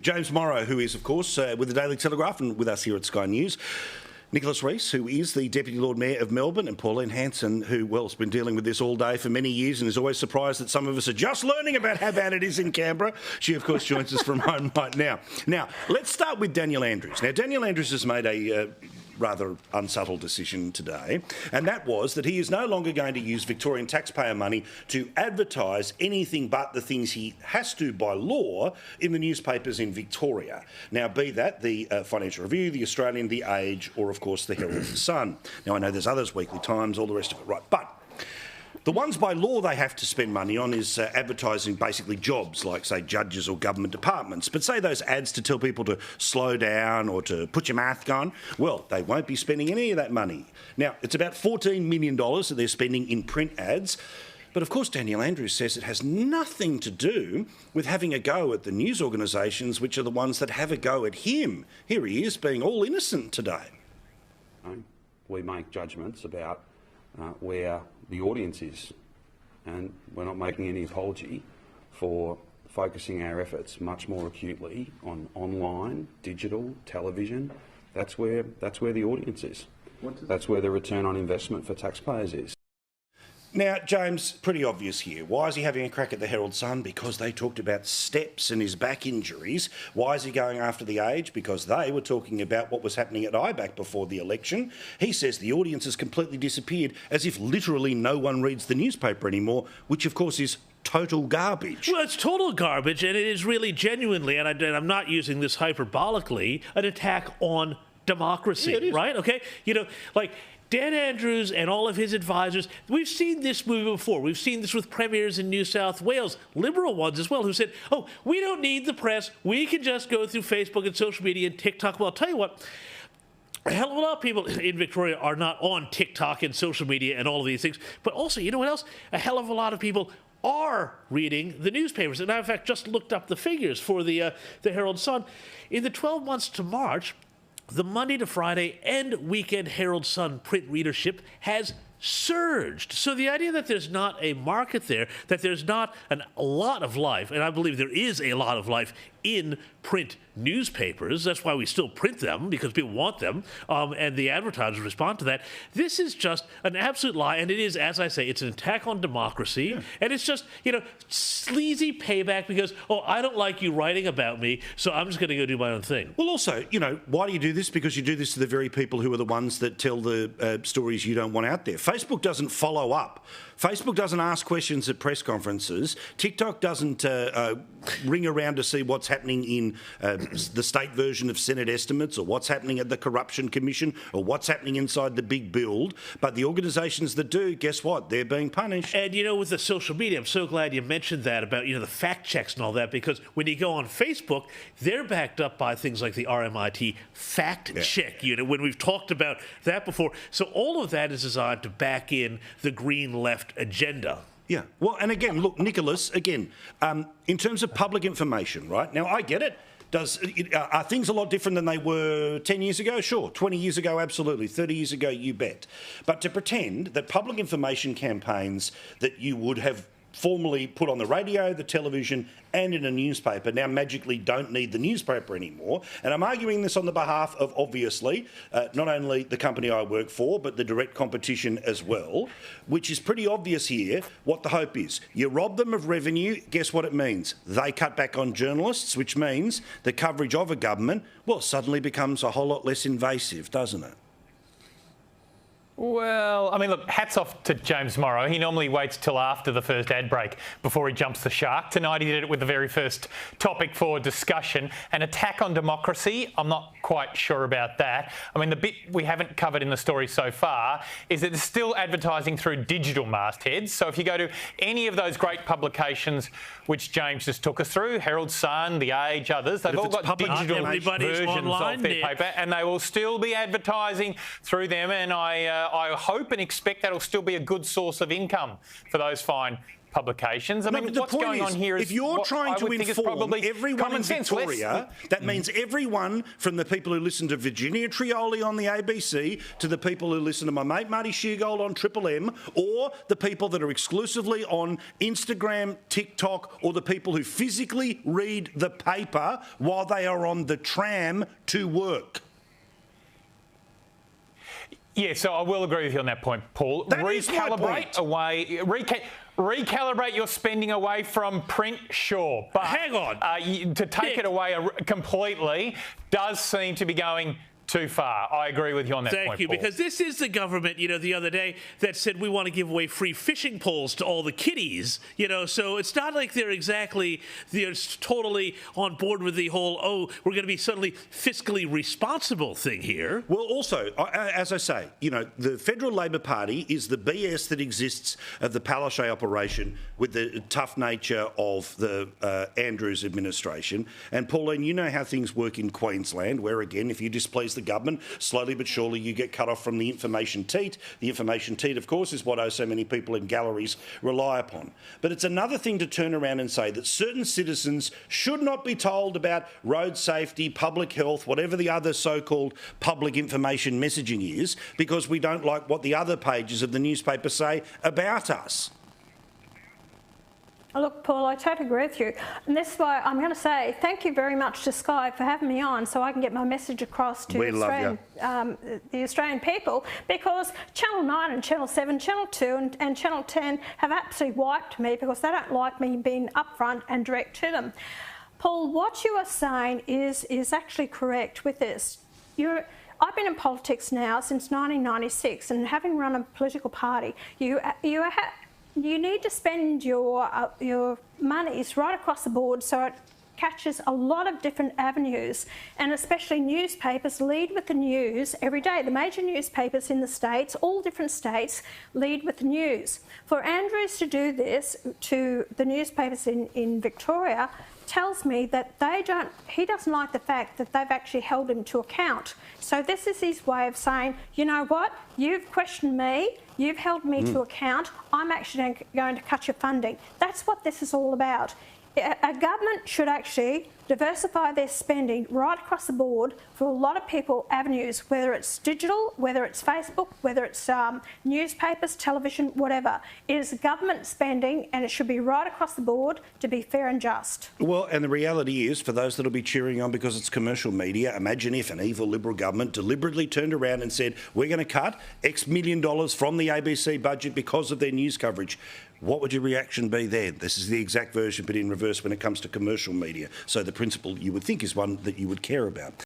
James Morrow, who is, of course, with the Daily Telegraph and with us here at Sky News. Nicholas Rees, who is the Deputy Lord Mayor of Melbourne, and Pauline Hanson, who, well, has been dealing with this all day for many years and is always surprised that some of us are just learning about how bad it is in Canberra. She, of course, joins us from home right now. Now, let's start with Daniel Andrews. Now, Daniel Andrews has made a rather unsubtle decision today, and that was that he is no longer going to use Victorian taxpayer money to advertise anything but the things he has to by law in the newspapers in Victoria. Now, be that the Financial Review, the Australian, the Age, or of course the Herald Sun. Now, I know there's others, Weekly Times, all the rest of it, right? But the ones by law they have to spend money on is advertising basically jobs like, say, judges or government departments. But say those ads to tell people to slow down or to put your mask on, well, they won't be spending any of that money. Now, it's about $14 million that they're spending in print ads. But of course, Daniel Andrews says it has nothing to do with having a go at the news organisations, which are the ones that have a go at him. Here he is being all innocent today. We make judgments about where the audience is, and we're not making any apology for focusing our efforts much more acutely on online, digital, television. That's where the audience is. That's where the return on investment for taxpayers is. Now, James, pretty obvious here. Why is he having a crack at the Herald Sun? Because they talked about steps and his back injuries. Why is he going after the Age? Because they were talking about what was happening at IBAC before the election. He says the audience has completely disappeared, as if literally no one reads the newspaper anymore, which of course is total garbage. Well, it's total garbage, and it is really genuinely, and I'm not using this hyperbolically, an attack on democracy, right? Okay? You know, like, Dan Andrews and all of his advisors, we've seen this movie before. We've seen this with premiers in New South Wales, Liberal ones as well, who said, oh, we don't need the press. We can just go through Facebook and social media and TikTok. Well, I'll tell you what, a hell of a lot of people in Victoria are not on TikTok and social media and all of these things. But also, you know what else? A hell of a lot of people are reading the newspapers. And I, in fact, just looked up the figures for the Herald Sun. In the 12 months to March, the Monday to Friday and weekend Herald Sun print readership has surged. So the idea that there's not a market there, that there's not a lot of life, and I believe there is a lot of life in print newspapers. That's why we still print them, because people want them, and the advertisers respond to that. This is just an absolute lie, and it is, as I say, it's an attack on democracy, and it's just, you know, sleazy payback because, oh, I don't like you writing about me, so I'm just going to go do my own thing. Well, also, you know, why do you do this? Because you do this to the very people who are the ones that tell the stories you don't want out there. Facebook doesn't follow up. Facebook doesn't ask questions at press conferences. TikTok doesn't ring around to see what's happening in the state version of Senate estimates, or what's happening at the Corruption Commission, or what's happening inside the big build. But the organisations that do, guess what? They're being punished. And, you know, with the social media, I'm so glad you mentioned that about, you know, the fact checks and all that, because when you go on Facebook, they're backed up by things like the RMIT fact check unit, when we've talked about that before. So all of that is designed to back in the green left agenda. Yeah. Well, and again, look, Nicholas, again, in terms of public information, right? Now, I get it. Are things a lot different than they were 10 years ago? Sure. 20 years ago, absolutely. 30 years ago, you bet. But to pretend that public information campaigns that you would have formerly put on the radio, the television and in a newspaper now magically don't need the newspaper anymore. And I'm arguing this on the behalf of, obviously, not only the company I work for, but the direct competition as well, which is pretty obvious here what the hope is. You rob them of revenue, guess what it means? They cut back on journalists, which means the coverage of a government, well, suddenly becomes a whole lot less invasive, doesn't it? Well, I mean, look, hats off to James Morrow. He normally waits till after the first ad break before he jumps the shark. Tonight he did it with the very first topic for discussion. An attack on democracy, I'm not quite sure about that. I mean, the bit we haven't covered in the story so far is that it's still advertising through digital mastheads. So if you go to any of those great publications which James just took us through, Herald Sun, The Age, others, they've all got digital versions online, of their paper, and they will still be advertising through them, and I hope and expect that'll still be a good source of income for those fine publications. I mean, what's going on here is if you're trying to inform everyone in Victoria, that means everyone from the people who listen to Virginia Trioli on the ABC to the people who listen to my mate Marty Sheargold on Triple M, or the people that are exclusively on Instagram, TikTok, or the people who physically read the paper while they are on the tram to work. Yeah, so I will agree with you on that point, Paul. Recalibrate your spending away from print, sure. But hang on. To take it away completely does seem to be going too far. I agree with you on that point, Thank you, Paul. because this is the government, the other day that said we want to give away free fishing poles to all the kiddies, so it's not like they're exactly, totally on board with the whole, we're going to be suddenly fiscally responsible thing here. Well, also, as I say, the Federal Labor Party is the BS that exists of the Palaszczuk operation with the tough nature of the Andrews administration. And Pauline, you know how things work in Queensland, where, again, if you displease the government, slowly but surely you get cut off from the information teat. The information teat, of course, is what so many people in galleries rely upon. But it's another thing to turn around and say that certain citizens should not be told about road safety, public health, whatever the other so-called public information messaging is, because we don't like what the other pages of the newspaper say about us. Look, Paul, I totally agree with you. And this is why I'm going to say thank you very much to Sky for having me on so I can get my message across to the Australian people, because Channel 9 and Channel 7, Channel 2 and Channel 10 have absolutely wiped me because they don't like me being upfront and direct to them. Paul, what you are saying is actually correct with this. I've been in politics now since 1996, and having run a political party, you need to spend your monies right across the board so it catches a lot of different avenues, and especially newspapers lead with the news every day. The major newspapers in the states, all different states, lead with the news. For Andrews to do this to the newspapers in Victoria tells me that he doesn't like the fact that they've actually held him to account. So this is his way of saying, you know what, you've questioned me, you've held me to account, I'm actually going to cut your funding. That's what this is all about. A government should actually diversify their spending right across the board for a lot of people, avenues, whether it's digital, whether it's Facebook, whether it's newspapers, television, whatever. It is government spending, and it should be right across the board to be fair and just. Well, and the reality is, for those that will be cheering on because it's commercial media, imagine if an evil Liberal government deliberately turned around and said, we're going to cut X million dollars from the ABC budget because of their news coverage. What would your reaction be then? This is the exact version, but in reverse when it comes to commercial media. So the principle you would think is one that you would care about.